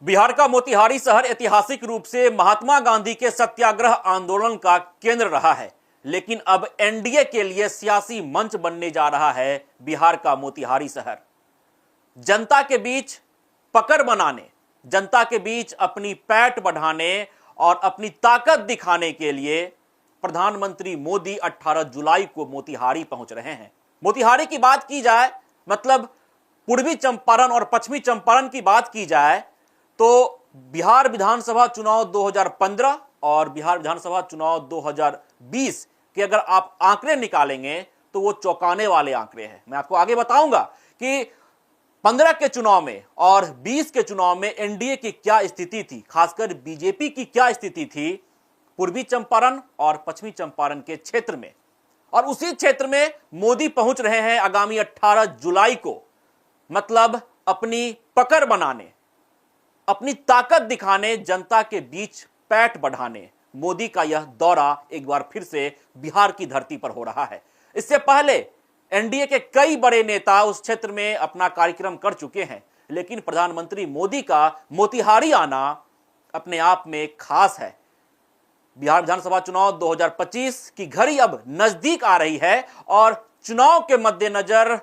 बिहार का मोतिहारी शहर ऐतिहासिक रूप से महात्मा गांधी के सत्याग्रह आंदोलन का केंद्र रहा है, लेकिन अब एनडीए के लिए सियासी मंच बनने जा रहा है बिहार का मोतिहारी शहर। जनता के बीच पकड़ बनाने, जनता के बीच अपनी पैठ बढ़ाने और अपनी ताकत दिखाने के लिए प्रधानमंत्री मोदी 18 जुलाई को मोतिहारी पहुंच रहे हैं। मोतिहारी की बात की जाए, मतलब पूर्वी चंपारण और पश्चिमी चंपारण की बात की जाए तो बिहार विधानसभा चुनाव 2015 और बिहार विधानसभा चुनाव 2020 के अगर आप आंकड़े निकालेंगे तो वो चौंकाने वाले आंकड़े हैं। मैं आपको आगे बताऊंगा कि 15 के चुनाव में और 20 के चुनाव में एनडीए की क्या स्थिति थी, खासकर बीजेपी की क्या स्थिति थी पूर्वी चंपारण और पश्चिमी चंपारण के क्षेत्र में। और उसी क्षेत्र में मोदी पहुंच रहे हैं आगामी 18 जुलाई को, मतलब अपनी पकड़ बनाने, अपनी ताकत दिखाने, जनता के बीच पैठ बढ़ाने। मोदी का यह दौरा एक बार फिर से बिहार की धरती पर हो रहा है। इससे पहले एनडीए के कई बड़े नेता उस क्षेत्र में अपना कार्यक्रम कर चुके हैं, लेकिन प्रधानमंत्री मोदी का मोतिहारी आना अपने आप में खास है। बिहार विधानसभा चुनाव 2025 की घड़ी अब नजदीक आ रही है और चुनाव के मद्देनजर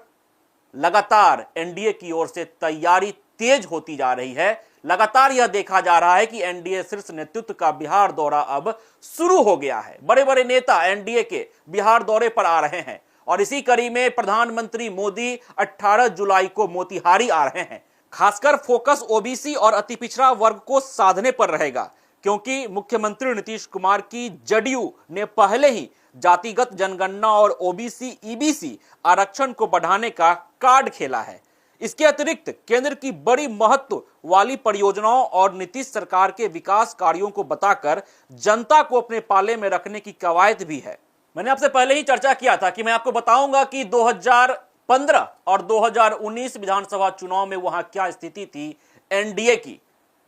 लगातार एनडीए की ओर से तैयारी तेज होती जा रही है। लगातार यह देखा जा रहा है कि एनडीए शीर्ष नेतृत्व का बिहार दौरा अब शुरू हो गया है। बड़े बड़े नेता एनडीए के बिहार दौरे पर आ रहे हैं और इसी कड़ी में प्रधानमंत्री मोदी 18 जुलाई को मोतिहारी आ रहे हैं। खासकर फोकस ओबीसी और अति पिछड़ा वर्ग को साधने पर रहेगा, क्योंकि मुख्यमंत्री नीतीश कुमार की जदयू ने पहले ही जातिगत जनगणना और ओबीसी ईबीसी आरक्षण को बढ़ाने का कार्ड खेला है। इसके अतिरिक्त केंद्र की बड़ी महत्व वाली परियोजनाओं और नीतीश सरकार के विकास कार्यों को बताकर जनता को अपने पाले में रखने की कवायद भी है। मैंने आपसे पहले ही चर्चा किया था कि मैं आपको बताऊंगा कि 2015 और 2019 विधानसभा चुनाव में वहां क्या स्थिति थी एनडीए की,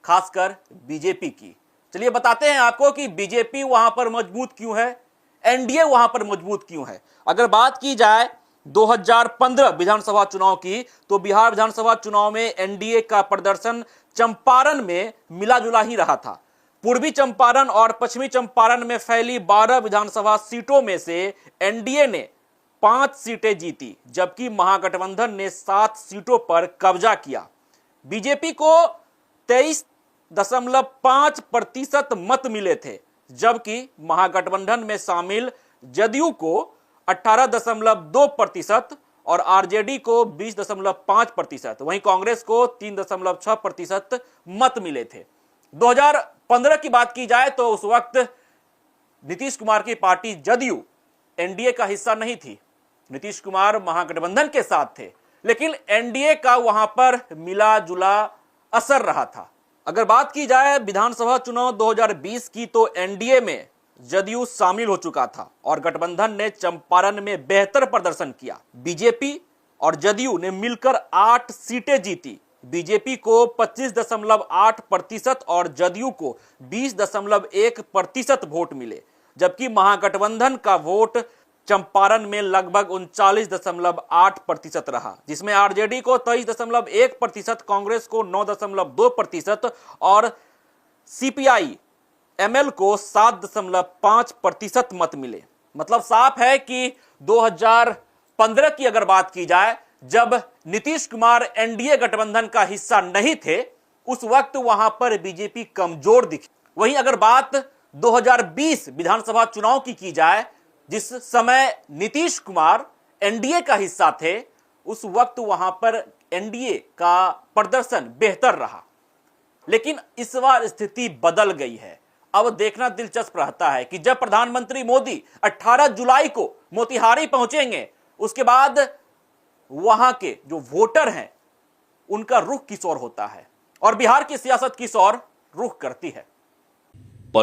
खासकर बीजेपी की। चलिए बताते हैं आपको कि बीजेपी वहां पर मजबूत क्यों है, एनडीए वहां पर मजबूत क्यों है। अगर बात की जाए 2015 विधानसभा चुनाव की, तो बिहार विधानसभा चुनाव में एनडीए का प्रदर्शन चंपारण में मिला जुला ही रहा था। पूर्वी चंपारण और पश्चिमी चंपारण में फैली 12 विधानसभा सीटों में से एनडीए ने 5 सीटें जीती, जबकि महागठबंधन ने 7 सीटों पर कब्जा किया। बीजेपी को 23.5% मत मिले थे, जबकि महागठबंधन में शामिल जदयू को 18.2% और आरजेडी को 20.5%, वहीं कांग्रेस को 3.6% मत मिले थे। 2015 की बात की जाए तो उस वक्त नीतीश कुमार की पार्टी जदयू एनडीए का हिस्सा नहीं थी। नीतीश कुमार महागठबंधन के साथ थे, लेकिन एनडीए का वहां पर मिला जुला असर रहा था। अगर बात की जाए विधानसभा चुनाव 2020 की, तो एनडीए में जदयू शामिल हो चुका था और गठबंधन ने चंपारण में बेहतर प्रदर्शन किया। बीजेपी और जदयू ने मिलकर 8 सीटें जीती। बीजेपी को 25.8% और जदयू को 20.1% वोट मिले, जबकि महागठबंधन का वोट चंपारण में लगभग 39.8% रहा, जिसमें आरजेडी को 23.1%, कांग्रेस को 9.2% और सीपीआई एमएल को 7.5% मत मिले। मतलब साफ है कि 2015 की अगर बात की जाए, जब नीतीश कुमार एनडीए गठबंधन का हिस्सा नहीं थे, उस वक्त वहां पर बीजेपी कमजोर दिखी। वहीं अगर बात 2020 विधानसभा चुनाव की जाए, जिस समय नीतीश कुमार एनडीए का हिस्सा थे, उस वक्त वहां पर एनडीए का प्रदर्शन बेहतर रहा। लेकिन इस बार स्थिति बदल गई है। अब देखना दिलचस्प रहता है कि जब प्रधानमंत्री मोदी 18 जुलाई को मोतिहारी पहुंचेंगे, उसके बाद वहां के जो वोटर हैं उनका रुख किस ओर होता है और बिहार की सियासत किस ओर रुख करती है।